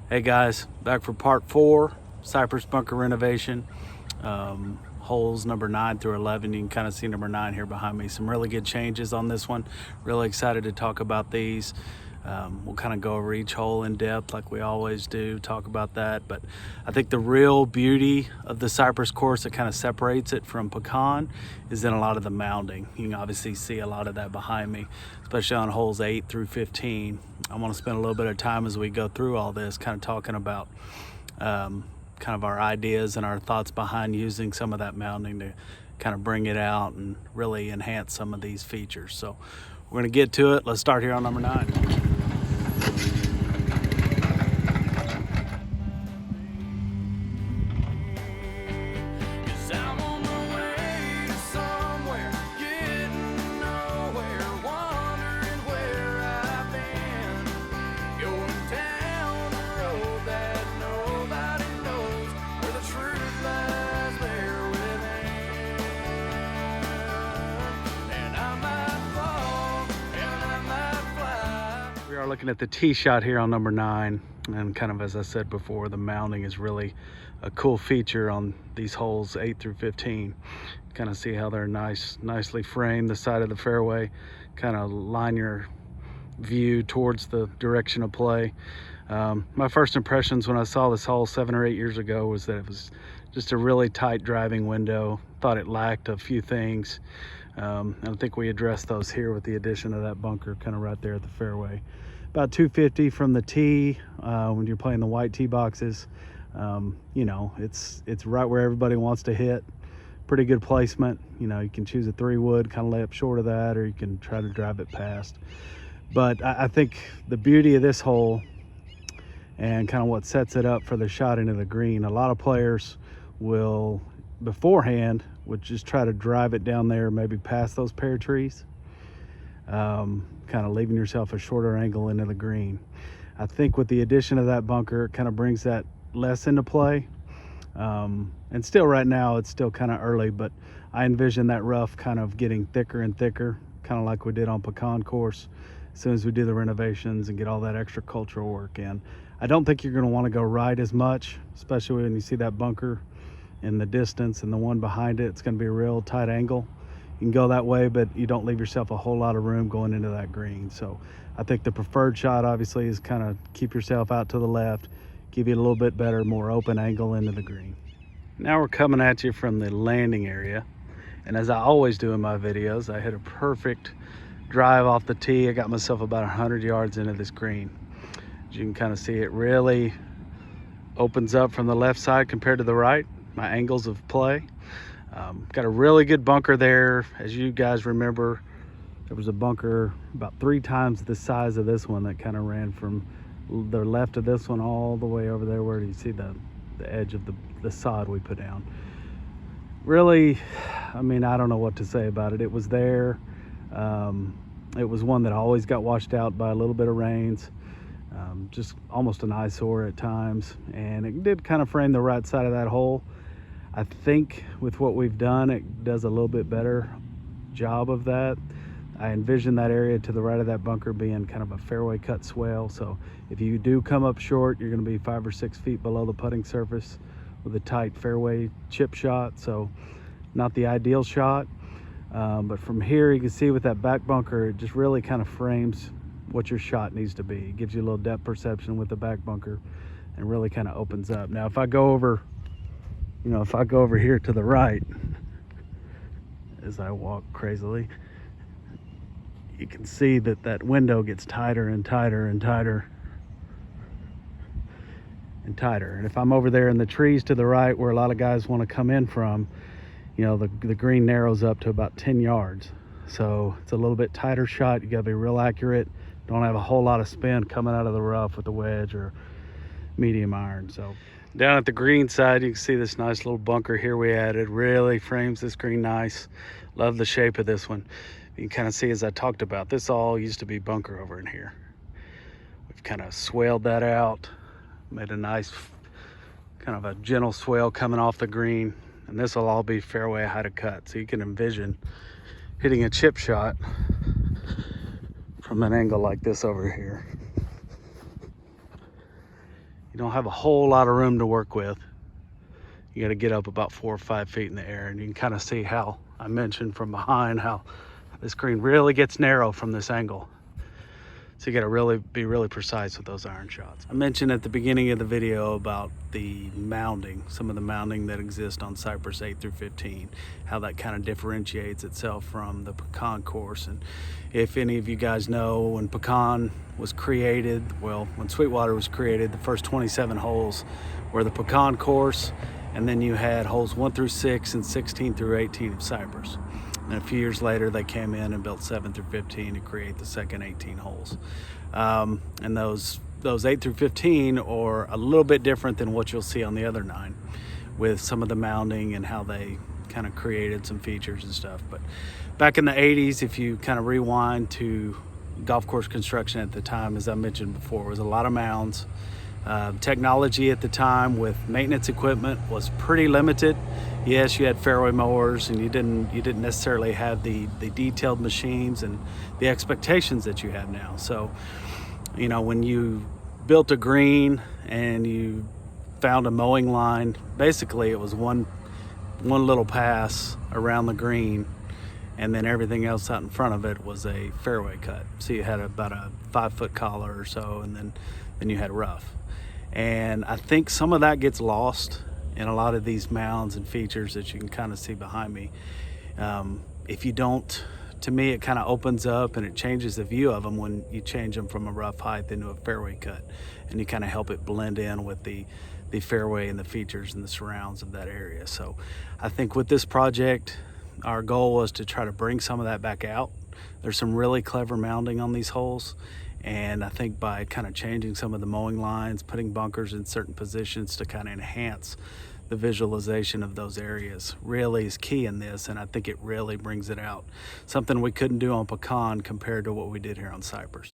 Hey guys, back for part 4, Cypress bunker renovation. Holes number 9 through 11. You can kind of see number 9 here behind me. Some really good changes on this one. Really excited to talk about these. We'll kind of go over each hole in depth like we always do, talk about that. But I think the real beauty of the Cypress course that kind of separates it from Pecan is in a lot of the mounding. You can obviously see a lot of that behind me, especially on holes 8 through 15. I want to spend a little bit of time as we go through all this, kind of talking about kind of our ideas and our thoughts behind using some of that mounding to kind of bring it out and really enhance some of these features. So we're going to get to it. Let's start here on number 9. We are looking at the tee shot here on number 9, and kind of as I said before, the mounding is really a cool feature on these holes 8 through 15. Kind of see how they're nicely framed, the side of the fairway, kind of line your view towards the direction of play. My first impressions when I saw this hole 7 or 8 years ago was that it was just a really tight driving window. Thought it lacked a few things. And I think we addressed those here with the addition of that bunker kind of right there at the fairway. About 250 from the tee when you're playing the white tee boxes. You know, it's right where everybody wants to hit. Pretty good placement. You know, you can choose a 3-wood, kind of lay up short of that, or you can try to drive it past. But I think the beauty of this hole and kind of what sets it up for the shot into the green, a lot of players will beforehand would just try to drive it down there, maybe past those pear trees, kind of leaving yourself a shorter angle into the green. I think with the addition of that bunker, it kind of brings that less into play. And still right now, it's still kind of early, but I envision that rough kind of getting thicker and thicker, kind of like we did on Pecan course, as soon as we do the renovations and get all that extra cultural work in. I don't think you're going to want to go right as much, especially when you see that bunker in the distance and the one behind it. It's going to be a real tight angle. You can go that way, but you don't leave yourself a whole lot of room going into that green. So I think the preferred shot obviously is kind of keep yourself out to the left, give you a little bit better, more open angle into the green. Now we're coming at you from the landing area, and as I always do in my videos, I hit a perfect drive off the tee. I got myself about 100 yards into this green. As you can kind of see, it really opens up from the left side compared to the right. My angles of play. Got a really good bunker there. As you guys remember, there was a bunker about 3 times the size of this one that kind of ran from the left of this one all the way over there where you see the edge of the sod we put down. Really, I mean, I don't know what to say about it. It was there. It was one that always got washed out by a little bit of rains. Just almost an eyesore at times, and it did kind of frame the right side of that hole. I think with what we've done, it does a little bit better job of that. I envision that area to the right of that bunker being kind of a fairway cut swale. So if you do come up short, you're going to be 5 or 6 feet below the putting surface with a tight fairway chip shot. So not the ideal shot. But from here, you can see with that back bunker, it just really kind of frames what your shot needs to be. It gives you a little depth perception with the back bunker and really kind of opens up. Now, if I go over, you know, if I go over here to the right, as I walk crazily, you can see that that window gets tighter and tighter and tighter and tighter. And if I'm over there in the trees to the right where a lot of guys want to come in from, you know, the green narrows up to about 10 yards. So it's a little bit tighter shot. You got to be real accurate. Don't have a whole lot of spin coming out of the rough with the wedge or medium iron. So down at the green side, you can see this nice little bunker here we added. Really frames this green nice. Love the shape of this one. You can kind of see, as I talked about, this all used to be bunker over in here. We've kind of swelled that out, made a nice kind of a gentle swell coming off the green, and this will all be fairway height of cut. So you can envision hitting a chip shot from an angle like this over here. you don't have a whole lot of room to work with. You got to get up about 4 or 5 feet in the air, and you can kind of see how I mentioned from behind how this green really gets narrow from this angle. So you got to be really precise with those iron shots. I mentioned at the beginning of the video about the mounding, some of the mounding that exists on Cypress 8 through 15, how that kind of differentiates itself from the pecan course. And if any of you guys know, when pecan was created, well, when Sweetwater was created, the first 27 holes were the pecan course, and then you had holes 1 through 6 and 16 through 18 of Cypress. And a few years later, they came in and built 7 through 15 to create the second 18 holes. And those 8 through 15 are a little bit different than what you'll see on the other 9, with some of the mounding and how they kind of created some features and stuff. But back in the 80s, if you kind of rewind to golf course construction at the time, as I mentioned before, was a lot of mounds. Technology at the time with maintenance equipment was pretty limited. Yes, you had fairway mowers, and you didn't necessarily have the detailed machines and the expectations that you have now. So, you know, when you built a green and you found a mowing line, basically it was one little pass around the green, and then everything else out in front of it was a fairway cut. So you had about a 5-foot collar or so, and then you had rough. And I think some of that gets lost in a lot of these mounds and features that you can kind of see behind me. If you don't, to me, it kind of opens up and it changes the view of them when you change them from a rough height into a fairway cut, and you kind of help it blend in with the fairway and the features and the surrounds of that area. So I think with this project, our goal was to try to bring some of that back out. There's some really clever mounding on these holes, and I think by kind of changing some of the mowing lines, putting bunkers in certain positions to kind of enhance the visualization of those areas really is key in this, and I think it really brings it out. Something we couldn't do on pecan compared to what we did here on Cypress.